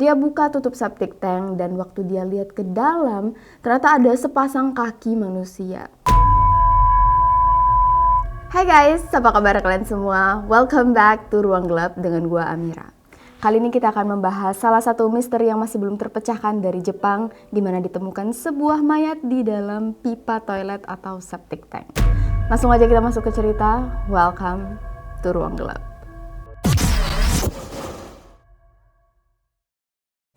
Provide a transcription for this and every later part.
Dia buka tutup septic tank dan waktu dia lihat ke dalam, ternyata ada sepasang kaki manusia. Hai guys, apa kabar kalian semua? Welcome back to Ruang Gelap dengan gua Amira. Kali ini kita akan membahas salah satu misteri yang masih belum terpecahkan dari Jepang, di mana ditemukan sebuah mayat di dalam pipa toilet atau septic tank. Langsung aja kita masuk ke cerita. Welcome to Ruang Gelap.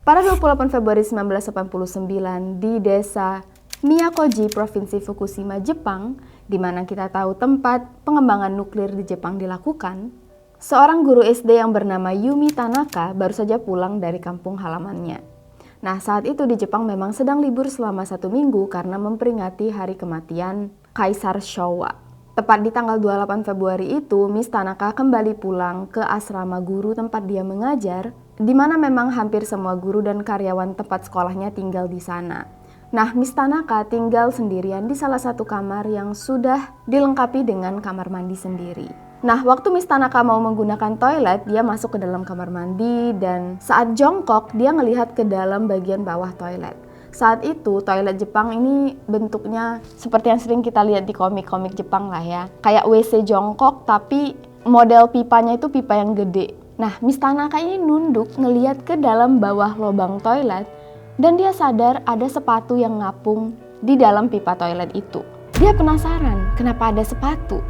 Pada 28 Februari 1989 di desa Miyakoji, Provinsi Fukushima, Jepang, di mana kita tahu tempat pengembangan nuklir di Jepang dilakukan, seorang guru SD yang bernama Yumi Tanaka baru saja pulang dari kampung halamannya. Nah, saat itu di Jepang memang sedang libur selama 1 minggu karena memperingati hari kematian Kaisar Showa. Tepat di tanggal 28 Februari itu, Miss Tanaka kembali pulang ke asrama guru tempat dia mengajar, di mana memang hampir semua guru dan karyawan tempat sekolahnya tinggal di sana. Nah, Miss Tanaka tinggal sendirian di salah satu kamar yang sudah dilengkapi dengan kamar mandi sendiri. Nah, waktu Miss Tanaka mau menggunakan toilet, dia masuk ke dalam kamar mandi dan saat jongkok, dia ngelihat ke dalam bagian bawah toilet. Saat itu, toilet Jepang ini bentuknya seperti yang sering kita lihat di komik-komik Jepang lah ya. Kayak WC jongkok, tapi model pipanya itu pipa yang gede. Nah, Miss Tanaka ini nunduk ngeliat ke dalam bawah lubang toilet dan dia sadar ada sepatu yang ngapung di dalam pipa toilet itu. Dia penasaran kenapa ada sepatu.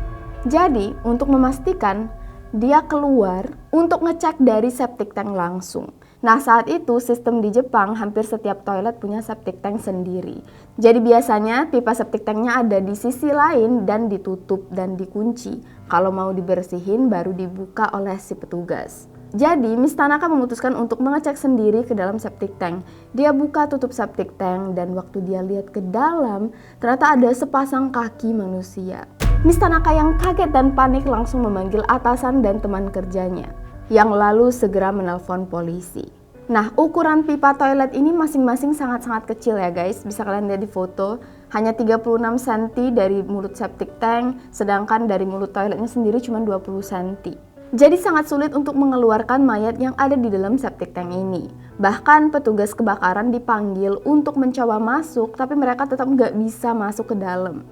Jadi, untuk memastikan, dia keluar untuk ngecek dari septic tank langsung. Nah, saat itu sistem di Jepang hampir setiap toilet punya septic tank sendiri. Jadi biasanya pipa septic tanknya ada di sisi lain dan ditutup dan dikunci. Kalau mau dibersihin baru dibuka oleh si petugas. Jadi Miss Tanaka memutuskan untuk mengecek sendiri ke dalam septic tank. Dia buka tutup septic tank dan waktu dia lihat ke dalam, ternyata ada sepasang kaki manusia. Miss Tanaka yang kaget dan panik langsung memanggil atasan dan teman kerjanya, yang lalu segera menelpon polisi. Nah, ukuran pipa toilet ini masing-masing sangat-sangat kecil ya guys. Bisa kalian lihat di foto, hanya 36 cm dari mulut septic tank, sedangkan dari mulut toiletnya sendiri cuma 20 cm. Jadi sangat sulit untuk mengeluarkan mayat yang ada di dalam septic tank ini. Bahkan petugas kebakaran dipanggil untuk mencoba masuk, tapi mereka tetap nggak bisa masuk ke dalam.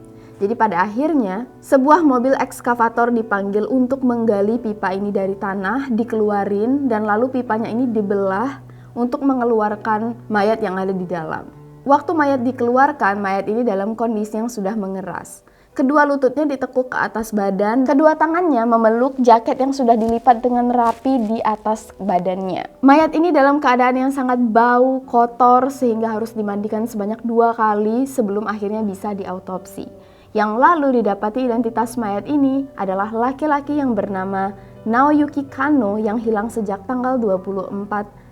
Jadi pada akhirnya, sebuah mobil ekskavator dipanggil untuk menggali pipa ini dari tanah, dikeluarin, dan lalu pipanya ini dibelah untuk mengeluarkan mayat yang ada di dalam. Waktu mayat dikeluarkan, mayat ini dalam kondisi yang sudah mengeras. Kedua lututnya ditekuk ke atas badan, kedua tangannya memeluk jaket yang sudah dilipat dengan rapi di atas badannya. Mayat ini dalam keadaan yang sangat bau, kotor, sehingga harus dimandikan sebanyak 2 kali sebelum akhirnya bisa diautopsi. Yang lalu didapati identitas mayat ini adalah laki-laki yang bernama Naoyuki Kanno yang hilang sejak tanggal 24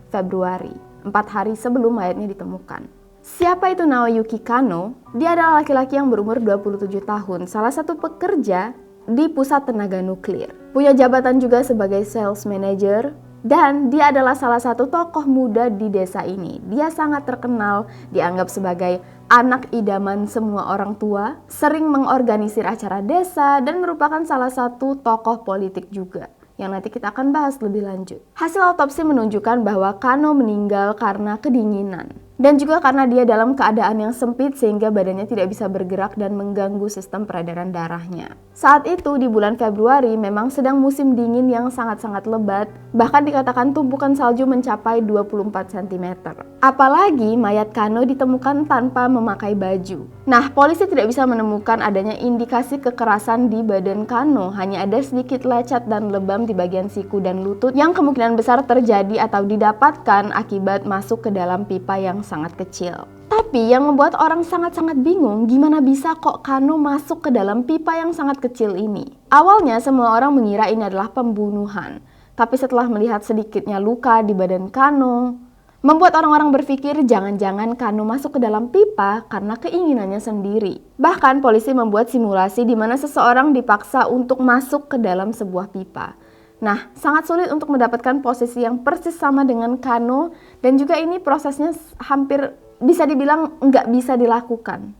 Februari, 4 hari sebelum mayatnya ditemukan. Siapa itu Naoyuki Kanno? Dia adalah laki-laki yang berumur 27 tahun, salah satu pekerja di pusat tenaga nuklir. Punya jabatan juga sebagai sales manager, dan dia adalah salah satu tokoh muda di desa ini. Dia sangat terkenal, dianggap sebagai anak idaman semua orang tua, sering mengorganisir acara desa, dan merupakan salah satu tokoh politik juga, yang nanti kita akan bahas lebih lanjut. Hasil autopsi menunjukkan bahwa Kanno meninggal karena kedinginan. Dan juga karena dia dalam keadaan yang sempit sehingga badannya tidak bisa bergerak dan mengganggu sistem peredaran darahnya. Saat itu di bulan Februari memang sedang musim dingin yang sangat-sangat lebat, bahkan dikatakan tumpukan salju mencapai 24 cm. Apalagi mayat Kanno ditemukan tanpa memakai baju. Nah, polisi tidak bisa menemukan adanya indikasi kekerasan di badan Kanno, hanya ada sedikit lecet dan lebam di bagian siku dan lutut yang kemungkinan besar terjadi atau didapatkan akibat masuk ke dalam pipa yang sangat kecil. Tapi yang membuat orang sangat-sangat bingung, gimana bisa kok Kanno masuk ke dalam pipa yang sangat kecil ini? Awalnya semua orang mengira ini adalah pembunuhan. Tapi setelah melihat sedikitnya luka di badan Kanno, membuat orang-orang berpikir jangan-jangan Kanno masuk ke dalam pipa karena keinginannya sendiri. Bahkan polisi membuat simulasi di mana seseorang dipaksa untuk masuk ke dalam sebuah pipa. Nah, sangat sulit untuk mendapatkan posisi yang persis sama dengan Kanno, dan juga ini prosesnya hampir bisa dibilang nggak bisa dilakukan.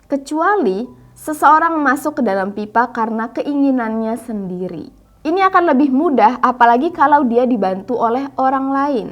Kecuali seseorang masuk ke dalam pipa karena keinginannya sendiri. Ini akan lebih mudah apalagi kalau dia dibantu oleh orang lain.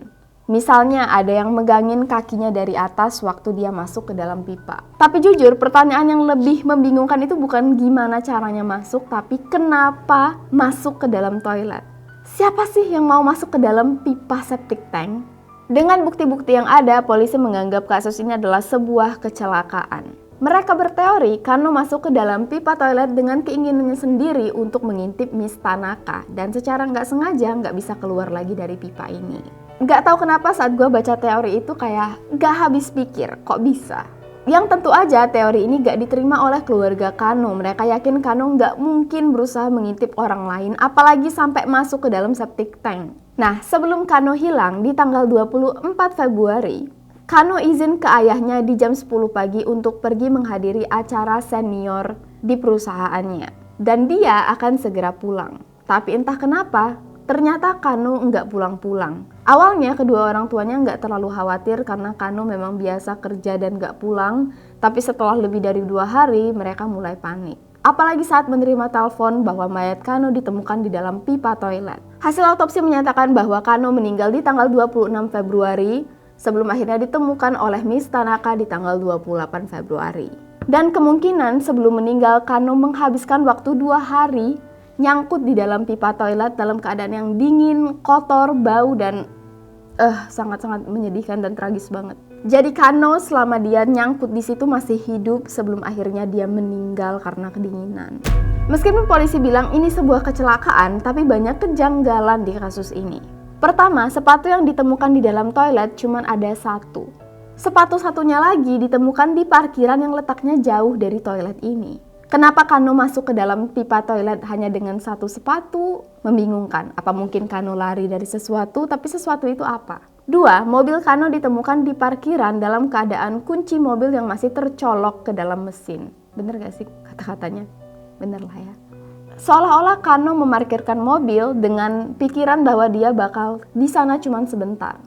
Misalnya ada yang megangin kakinya dari atas waktu dia masuk ke dalam pipa. Tapi jujur, pertanyaan yang lebih membingungkan itu bukan gimana caranya masuk, tapi kenapa masuk ke dalam toilet. Siapa sih yang mau masuk ke dalam pipa septic tank? Dengan bukti-bukti yang ada, polisi menganggap kasus ini adalah sebuah kecelakaan. Mereka berteori Kano masuk ke dalam pipa toilet dengan keinginannya sendiri untuk mengintip Miss Tanaka, dan secara nggak sengaja nggak bisa keluar lagi dari pipa ini. Nggak tahu kenapa saat gue baca teori itu kayak nggak habis pikir, kok bisa? Yang tentu aja teori ini nggak diterima oleh keluarga Kano. Mereka yakin Kano nggak mungkin berusaha mengintip orang lain, apalagi sampai masuk ke dalam septic tank. Nah, sebelum Kano hilang di tanggal 24 Februari, Kano izin ke ayahnya di jam 10 pagi untuk pergi menghadiri acara senior di perusahaannya. Dan dia akan segera pulang. Tapi entah kenapa, ternyata Kano nggak pulang-pulang. Awalnya kedua orang tuanya nggak terlalu khawatir karena Kano memang biasa kerja dan nggak pulang. Tapi setelah lebih dari 2 hari, mereka mulai panik. Apalagi saat menerima telepon bahwa mayat Kano ditemukan di dalam pipa toilet. Hasil autopsi menyatakan bahwa Kano meninggal di tanggal 26 Februari sebelum akhirnya ditemukan oleh Miss Tanaka di tanggal 28 Februari. Dan kemungkinan sebelum meninggal Kano menghabiskan waktu 2 hari nyangkut di dalam pipa toilet dalam keadaan yang dingin, kotor, bau, dan sangat-sangat menyedihkan dan tragis banget. Jadi Kano selama dia nyangkut di situ masih hidup sebelum akhirnya dia meninggal karena kedinginan. Meskipun polisi bilang ini sebuah kecelakaan, tapi banyak kejanggalan di kasus ini. Pertama, sepatu yang ditemukan di dalam toilet cuma ada 1. Sepatu satunya lagi ditemukan di parkiran yang letaknya jauh dari toilet ini. Kenapa Kano masuk ke dalam pipa toilet hanya dengan 1 sepatu? Membingungkan. Apa mungkin Kano lari dari sesuatu, tapi sesuatu itu apa? 2, mobil Kano ditemukan di parkiran dalam keadaan kunci mobil yang masih tercolok ke dalam mesin. Bener gak sih kata-katanya? Bener lah ya. Seolah-olah Kano memarkirkan mobil dengan pikiran bahwa dia bakal di sana cuma sebentar.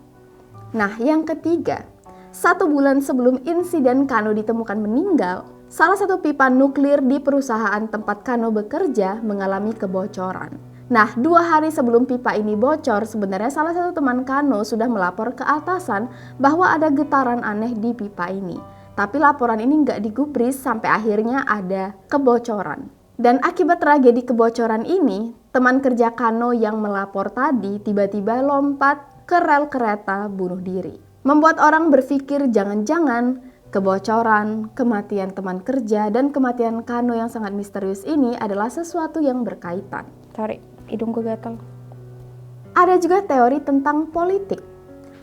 Nah, yang ketiga, 1 bulan sebelum insiden Kano ditemukan meninggal, salah satu pipa nuklir di perusahaan tempat Kano bekerja mengalami kebocoran. Nah, 2 hari sebelum pipa ini bocor, sebenarnya salah satu teman Kano sudah melapor ke atasan bahwa ada getaran aneh di pipa ini. Tapi laporan ini nggak digubris sampai akhirnya ada kebocoran. Dan akibat tragedi kebocoran ini, teman kerja Kano yang melapor tadi tiba-tiba lompat ke rel kereta bunuh diri. Membuat orang berpikir jangan-jangan kebocoran, kematian teman kerja, dan kematian Kano yang sangat misterius ini adalah sesuatu yang berkaitan. Sorry, hidung gue gatal. Ada juga teori tentang politik.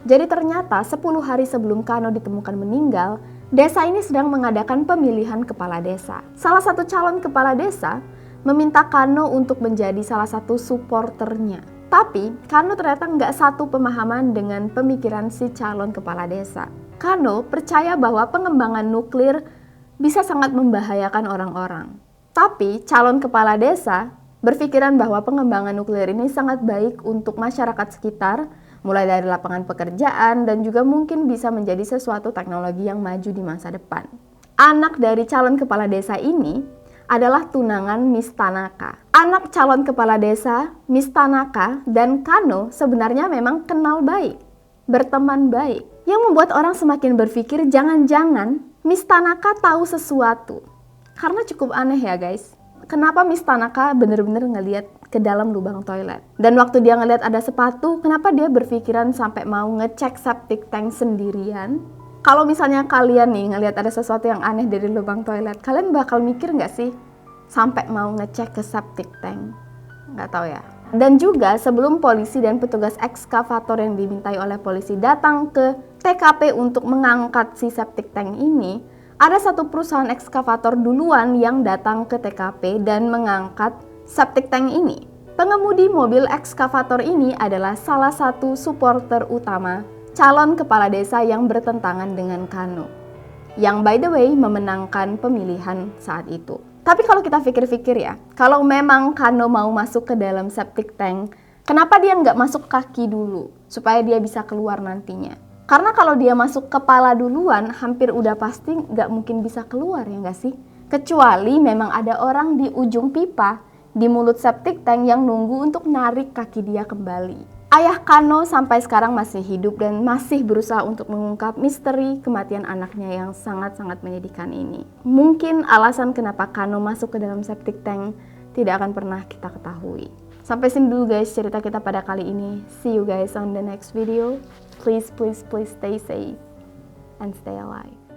Jadi ternyata 10 hari sebelum Kano ditemukan meninggal, desa ini sedang mengadakan pemilihan kepala desa. Salah satu calon kepala desa meminta Kano untuk menjadi salah satu supporternya. Tapi Kano ternyata nggak satu pemahaman dengan pemikiran si calon kepala desa. Kano percaya bahwa pengembangan nuklir bisa sangat membahayakan orang-orang. Tapi calon kepala desa berpikiran bahwa pengembangan nuklir ini sangat baik untuk masyarakat sekitar, mulai dari lapangan pekerjaan dan juga mungkin bisa menjadi sesuatu teknologi yang maju di masa depan. Anak dari calon kepala desa ini adalah tunangan Miss Tanaka. Anak calon kepala desa, Miss Tanaka dan Kano sebenarnya memang kenal baik, berteman baik. Yang membuat orang semakin berpikir jangan-jangan Miss Tanaka tahu sesuatu. Karena cukup aneh ya guys. Kenapa Miss Tanaka bener-bener ngeliat ke dalam lubang toilet? Dan waktu dia ngeliat ada sepatu, kenapa dia berpikiran sampai mau ngecek septic tank sendirian? Kalau misalnya kalian nih ngeliat ada sesuatu yang aneh dari lubang toilet, kalian bakal mikir nggak sih sampai mau ngecek ke septic tank? Nggak tahu ya. Dan juga sebelum polisi dan petugas ekskavator yang dimintai oleh polisi datang ke TKP untuk mengangkat si septic tank ini, ada satu perusahaan ekskavator duluan yang datang ke TKP dan mengangkat septic tank ini. Pengemudi mobil ekskavator ini adalah salah satu supporter utama calon kepala desa yang bertentangan dengan Kano, yang by the way memenangkan pemilihan saat itu. Tapi kalau kita pikir-pikir ya, kalau memang Kano mau masuk ke dalam septic tank, kenapa dia nggak masuk kaki dulu supaya dia bisa keluar nantinya? Karena kalau dia masuk kepala duluan, hampir udah pasti nggak mungkin bisa keluar ya nggak sih? Kecuali memang ada orang di ujung pipa, di mulut septic tank yang nunggu untuk narik kaki dia kembali. Ayah Kano sampai sekarang masih hidup dan masih berusaha untuk mengungkap misteri kematian anaknya yang sangat-sangat menyedihkan ini. Mungkin alasan kenapa Kano masuk ke dalam septic tank tidak akan pernah kita ketahui. Sampai sini dulu guys cerita kita pada kali ini. See you guys on the next video. Please stay safe and stay alive.